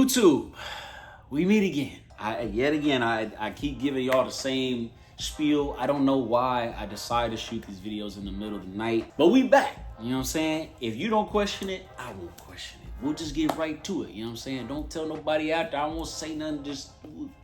YouTube, we meet again. I keep giving y'all the same spiel. I don't know why I decided to shoot these videos in the middle of the night, but we back. You know what I'm saying? If you don't question it, I won't question it. We'll just get right to it. You know what I'm saying? Don't tell nobody out there. I won't say nothing. Just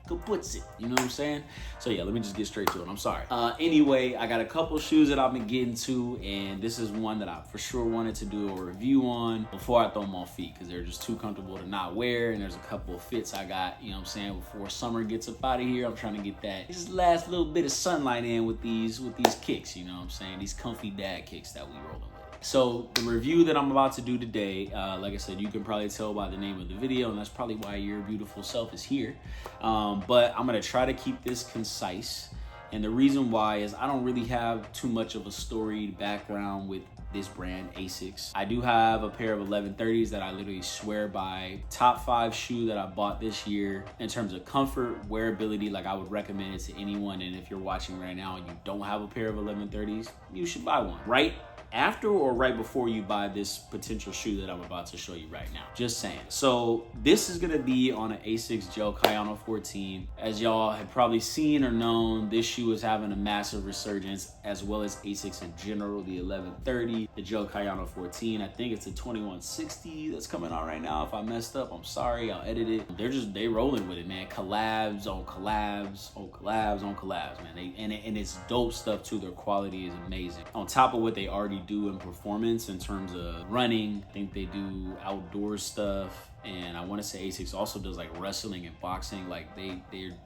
kaputs it. You know what I'm saying? So yeah, let me just get straight to it. I'm sorry. Anyway, I got a couple shoes that I've been getting to, and this is one that I for sure wanted to do a review on before I throw them on feet because they're just too comfortable to not wear. And there's a couple of fits I got, you know what I'm saying, before summer gets up out of here. I'm trying to get that just last little bit of sunlight in with these kicks, you know what I'm saying? These comfy dad kicks that we rolling with. So the review that I'm about to do today, like I said, you can probably tell by the name of the video, and that's probably why your beautiful self is here. But I'm gonna try to keep this concise. And the reason why is I don't really have too much of a storied background with this brand, Asics. I do have a pair of 1130s that I literally swear by. Top 5 shoe that I bought this year in terms of comfort, wearability. Like I would recommend it to anyone. And if you're watching right now and you don't have a pair of 1130s, you should buy one, right? After or right before you buy this potential shoe that I'm about to show you right now. Just saying. So this is gonna be on an Asics Gel Kayano 14. As y'all have probably seen or known, this shoe is having a massive resurgence, as well as Asics in general, the 1130, the Gel Kayano 14. I think it's a 2160 that's coming out right now. If I messed up, I'm sorry, I'll edit it. They rolling with it, man. Collabs on collabs on collabs on collabs, man. And it's dope stuff too. Their quality is amazing. On top of what they already do in performance in terms of running, I think they do outdoor stuff, and I want to say Asics also does like wrestling and boxing. Like they you know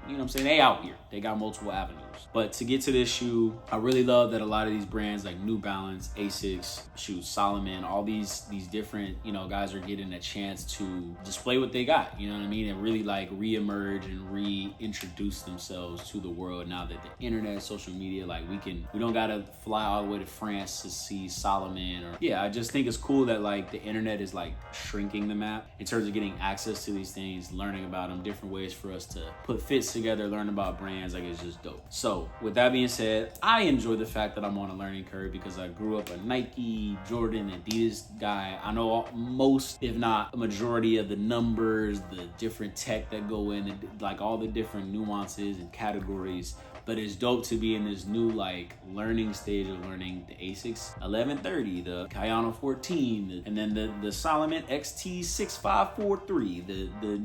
what I'm saying, they out here, they got multiple avenues. But to get to this shoe, I really love that a lot of these brands like New Balance, Asics, Solomon, all these different, you know, guys are getting a chance to display what they got, you know what I mean, and really like re-emerge and reintroduce themselves to the world now that the internet, social media, like we don't gotta fly all the way to France to see Solomon. Or yeah, I just think it's cool that like the internet is like shrinking the map in terms of getting access to these things, learning about them, different ways for us to put fits together, learn about brands. Like it's just dope. So with that being said, I enjoy the fact that I'm on a learning curve because I grew up a Nike, Jordan, Adidas guy. I know most, if not a majority of the numbers, the different tech that go in, like all the different nuances and categories. But it's dope to be in this new like learning stage of learning the Asics 1130, the Kayano 14, and then the Solomon XT6543, the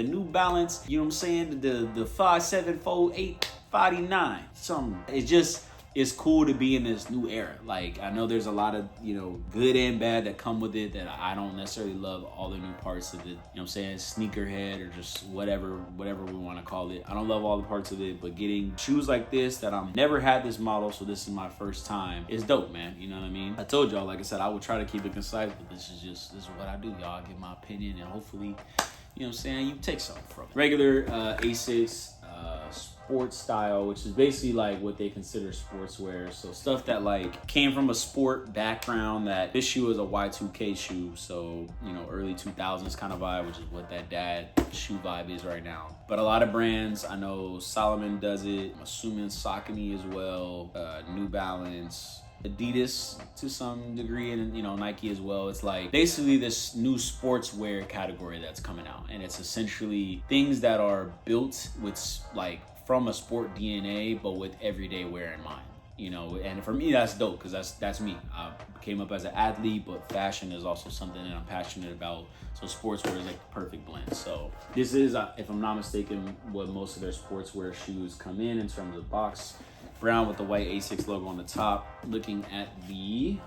New Balance, you know what I'm saying, the 574-849. It's cool to be in this new era. Like I know there's a lot of, you know, good and bad that come with it that I don't necessarily love all the new parts of it. You know what I'm saying? Sneakerhead or just whatever we want to call it. I don't love all the parts of it, but getting shoes like this that I've never had this model, so this is my first time, is dope, man. You know what I mean? I told y'all, like I said, I would try to keep it concise, but this is what I do, y'all. I give my opinion and hopefully, you know what I'm saying, you take something from it. Regular Asics sports style, which is basically like what they consider sportswear. So stuff that like came from a sport background. That this shoe is a Y2K shoe, so you know, early 2000s kind of vibe, which is what that dad shoe vibe is right now. But a lot of brands, I know Solomon does it, I'm assuming Saucony as well, New Balance, Adidas to some degree, and you know, Nike as well. It's like basically this new sportswear category that's coming out, and it's essentially things that are built with like from a sport DNA, but with everyday wear in mind. You know, and for me that's dope because that's me. I came up as an athlete, but fashion is also something that I'm passionate about. So sportswear is like the perfect blend. So this is, if I'm not mistaken, what most of their sportswear shoes come in terms of box. Brown with the white Asics logo on the top. Looking at the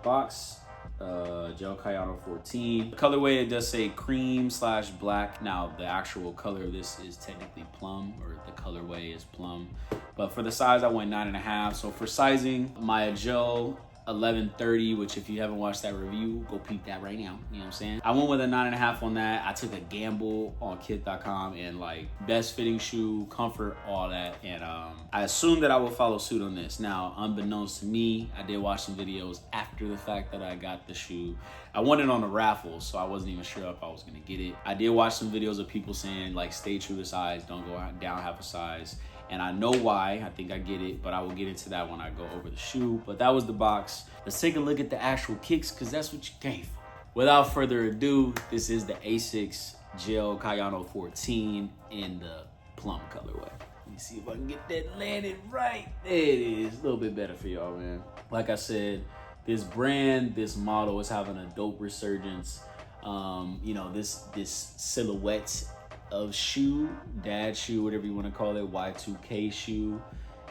box, Gel Kayano 14. The colorway, it does say cream/black. Now the actual color of this is technically plum, or the colorway is plum. But for the size, I went 9.5. So for sizing, my Gel 1130, which if you haven't watched that review, go peep that right now. You know what I'm saying? I went with a 9.5 on that. I took a gamble on kit.com and like best fitting shoe, comfort, all that. And I assumed that I would follow suit on this. Now, unbeknownst to me, I did watch some videos after the fact that I got the shoe. I won it on a raffle, so I wasn't even sure if I was gonna get it. I did watch some videos of people saying like, stay true to size, don't go down half a size. And I know why, I think I get it, but I will get into that when I go over the shoe. But that was the box. Let's take a look at the actual kicks, because that's what you came for. Without further ado, this is the Asics gel Kayano 14 in the Plum colorway. Let me see if I can get that landed right. There it is. A little bit better for y'all, man. Like I said, this brand, this model is having a dope resurgence. You know, this silhouette of shoe, dad shoe, whatever you want to call it, Y2K shoe,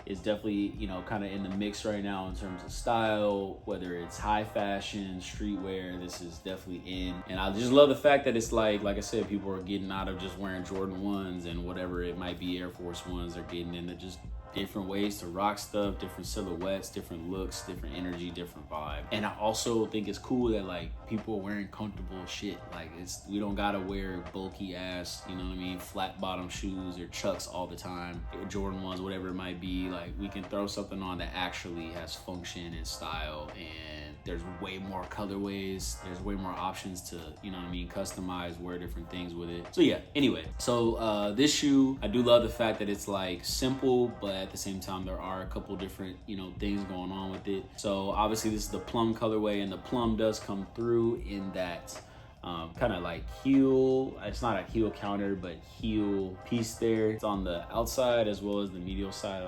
is definitely, you know, kind of in the mix right now in terms of style, whether it's high fashion, streetwear. This is definitely in. And I just love the fact that it's like I said, people are getting out of just wearing Jordan 1s and whatever it might be, Air Force 1s. They're getting into just different ways to rock stuff, different silhouettes, different looks, different energy, different vibe. And I also think it's cool that like people are wearing comfortable shit. Like we don't gotta wear bulky ass, you know what I mean, flat bottom shoes or Chucks all the time, Jordan 1s, whatever it might be. Like we can throw something on that actually has function and style, and there's way more colorways, there's way more options to, you know what I mean, customize, wear different things with it. So yeah, anyway, so this shoe, I do love the fact that it's like simple, but at the same time there are a couple different, you know, things going on with it. So obviously this is the Plum colorway, and the Plum does come through in that kind of like heel, it's not a heel counter, but heel piece there. It's on the outside as well as the medial side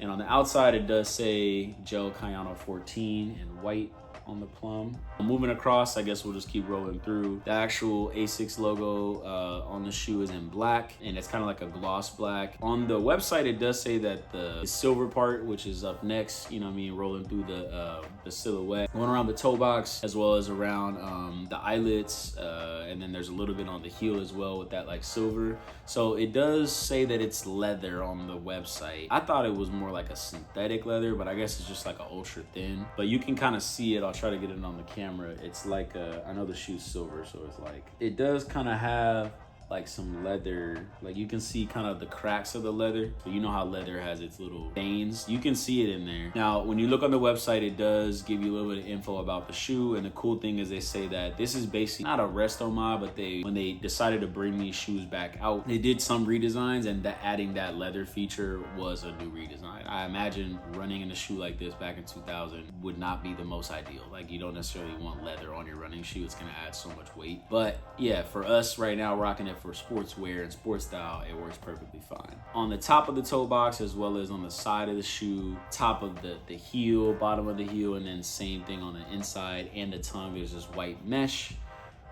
and on the outside it does say gel Kayano 14 in white on the Plum. Moving across, I guess we'll just keep rolling through. The actual Asics logo on the shoe is in black, and it's kind of like a gloss black. On the website, it does say that the silver part, which is up next, you know what I mean, rolling through the silhouette, going around the toe box as well as around the eyelets, and then there's a little bit on the heel as well with that like silver. So it does say that it's leather on the website. I thought it was more like a synthetic leather, but I guess it's just like an ultra thin. But you can kind of see it. I'll try to get it on the camera. It's like I know the shoe's silver, so it's like it does kind of have like some leather, like you can see kind of the cracks of the leather. So you know how leather has its little veins, you can see it in there. Now when you look on the website, it does give you a little bit of info about the shoe, and the cool thing is they say that this is basically not a resto mod, but when they decided to bring these shoes back out, they did some redesigns, and adding that leather feature was a new redesign. I imagine running in a shoe like this back in 2000 would not be the most ideal. Like you don't necessarily want leather on your running shoe, it's gonna add so much weight. But yeah, for us right now rocking it for sportswear and sports style, it works perfectly fine. On the top of the toe box as well as on the side of the shoe, top of the heel, bottom of the heel, and then same thing on the inside and the tongue, there's this white mesh,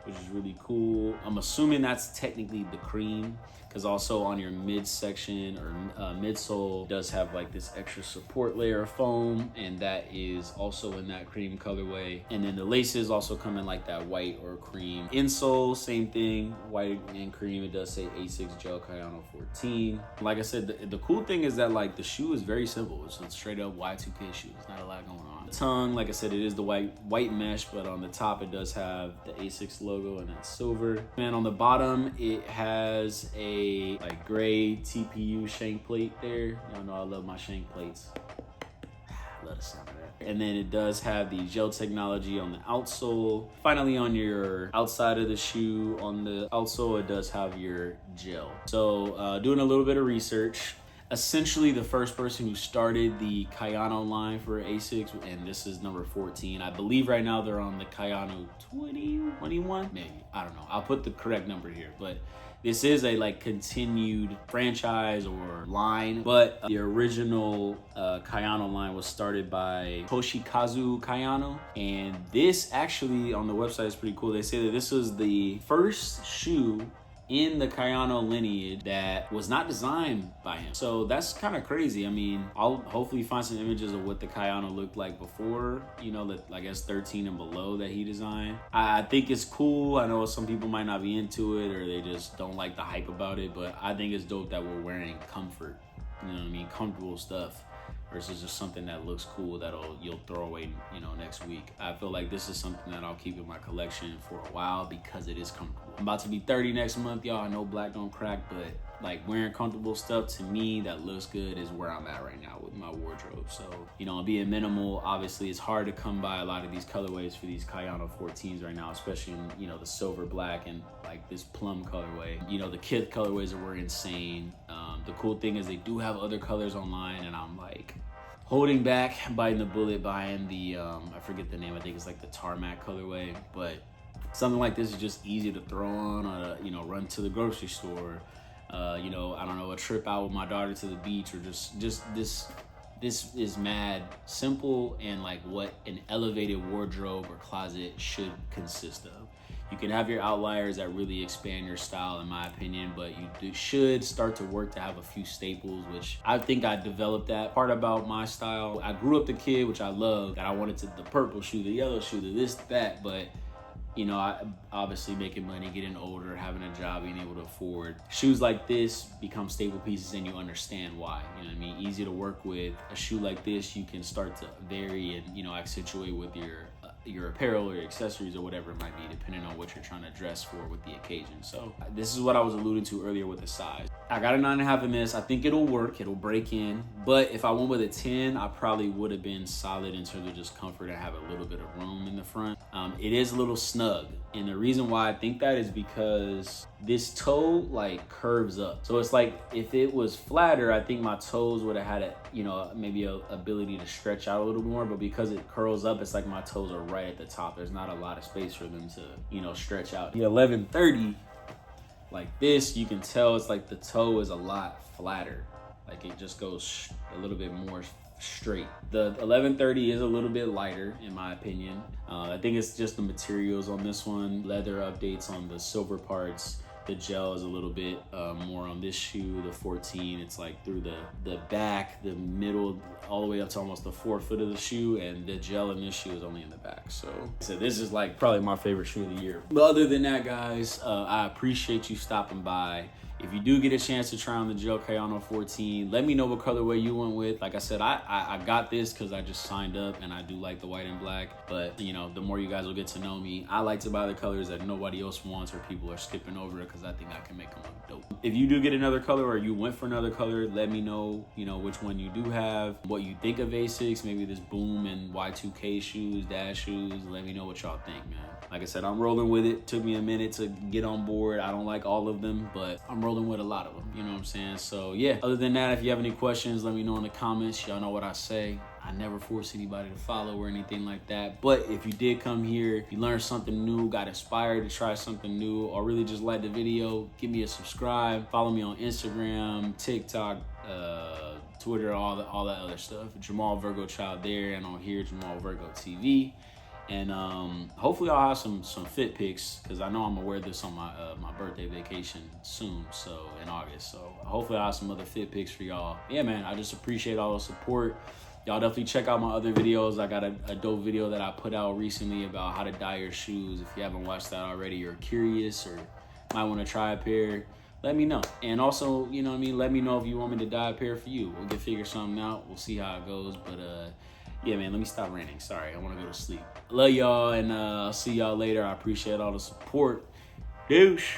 which is really cool. I'm assuming that's technically the cream, because also on your midsection or midsole does have like this extra support layer of foam, and that is also in that cream colorway. And then the laces also come in like that white or cream. Insole, same thing, white and cream. It does say Asics Gel Kayano 14. Like I said, the cool thing is that like the shoe is very simple. It's a straight up Y2K shoe. There's not a lot going on. The tongue, like I said, it is the white mesh, but on the top it does have the Asics logo and that silver. And on the bottom it has a like gray TPU shank plate there. Y'all know I love my shank plates. I love the sound of that. And then it does have the gel technology on the outsole. Finally, on your outside of the shoe, on the outsole, it does have your gel. So doing a little bit of research, essentially the first person who started the Kayano line for Asics, and this is number 14. I believe right now they're on the Kayano 21, maybe. I don't know. I'll put the correct number here, but this is a like continued franchise or line, but the original Kayano line was started by Toshikazu Kayano. And this actually on the website is pretty cool. They say that this was the first shoe in the Kayano lineage that was not designed by him. So that's kind of crazy. I mean, I'll hopefully find some images of what the Kayano looked like before, you know, that I guess 13 and below that he designed. I think it's cool. I know some people might not be into it or they just don't like the hype about it, but I think it's dope that we're wearing comfort, you know what I mean, comfortable stuff, versus just something that looks cool that you'll throw away, you know, next week. I feel like this is something that I'll keep in my collection for a while because it is comfortable. I'm about to be 30 next month, y'all. I know black don't crack, but like wearing comfortable stuff to me that looks good is where I'm at right now with my wardrobe. So, you know, being minimal, obviously it's hard to come by a lot of these colorways for these Kayano 14s right now, especially in, you know, the silver black and like this Plum colorway. You know, the Kith colorways were insane. The cool thing is they do have other colors online, and I'm like holding back, biting the bullet, buying the I forget the name. I think it's like the tarmac colorway, but Something like this is just easy to throw on, or you know, run to the grocery store. You know, I don't know, a trip out with my daughter to the beach, or just this. This is mad simple and like what an elevated wardrobe or closet should consist of. You can have your outliers that really expand your style, in my opinion, but you should start to work to have a few staples, which I think I developed that part about my style. I grew up the kid, which I love, that I wanted the purple shoe, the yellow shoe, the this, that, but you know, I obviously making money, getting older, having a job, being able to afford. Shoes like this become staple pieces and you understand why. You know what I mean? Easy to work with. A shoe like this, you can start to vary and, you know, accentuate with your apparel or your accessories or whatever it might be, depending on what you're trying to dress for with the occasion. So this is what I was alluding to earlier with the size. I got a 9.5 in this. I think it'll work. It'll break in. But if I went with a 10, I probably would have been solid in terms of just comfort and have a little bit of room in the front. It is a little snug. And the reason why I think that is because this toe like curves up. So it's like if it was flatter, I think my toes would have had a, you know, maybe a ability to stretch out a little more, but because it curls up, it's like my toes are right at the top. There's not a lot of space for them to, you know, stretch out. The 1130, like this, you can tell it's like the toe is a lot flatter. Like it just goes a little bit more straight. The 1130 is a little bit lighter in my opinion. I think it's just the materials on this one. Leather updates on the silver parts. The gel is a little bit more on this shoe. The 14, it's like through the back, the middle, all the way up to almost the forefoot of the shoe, and the gel in this shoe is only in the back. So this is like probably my favorite shoe of the year. But other than that, guys, I appreciate you stopping by. If you do get a chance to try on the gel Kayano 14, let me know what colorway you went with. Like I said, I got this because I just signed up and I do like the white and black. But, you know, the more you guys will get to know me, I like to buy the colors that nobody else wants or people are skipping over it because I think I can make them look dope. If you do get another color or you went for another color, let me know, you know, which one you do have, what you think of Asics, maybe this Boom and Y2K shoes, Dash shoes. Let me know what y'all think, man. Like I said, I'm rolling with it. Took me a minute to get on board. I don't like all of them, but I'm rolling with a lot of them, you know what I'm saying? So yeah, other than that, if you have any questions, let me know in the comments. Y'all know what I say. I never force anybody to follow or anything like that. But if you did come here, you learned something new, got inspired to try something new, or really just liked the video, give me a subscribe. Follow me on Instagram, TikTok, Twitter, all that other stuff. Jamal Virgo Child there, and on here, Jamal Virgo TV. And hopefully I'll have some fit pics because I know I'm gonna wear this on my birthday vacation soon, so in August. So hopefully I'll have some other fit pics for y'all. Yeah, man, I just appreciate all the support. Y'all definitely check out my other videos. I got a dope video that I put out recently about how to dye your shoes. If you haven't watched that already, or curious, or might want to try a pair, let me know. And also, you know what I mean, let me know if you want me to dye a pair for you. We'll figure something out. We'll see how it goes. But yeah, man, let me stop ranting. Sorry, I want to go to sleep. Love y'all, and I'll see y'all later. I appreciate all the support. Douche.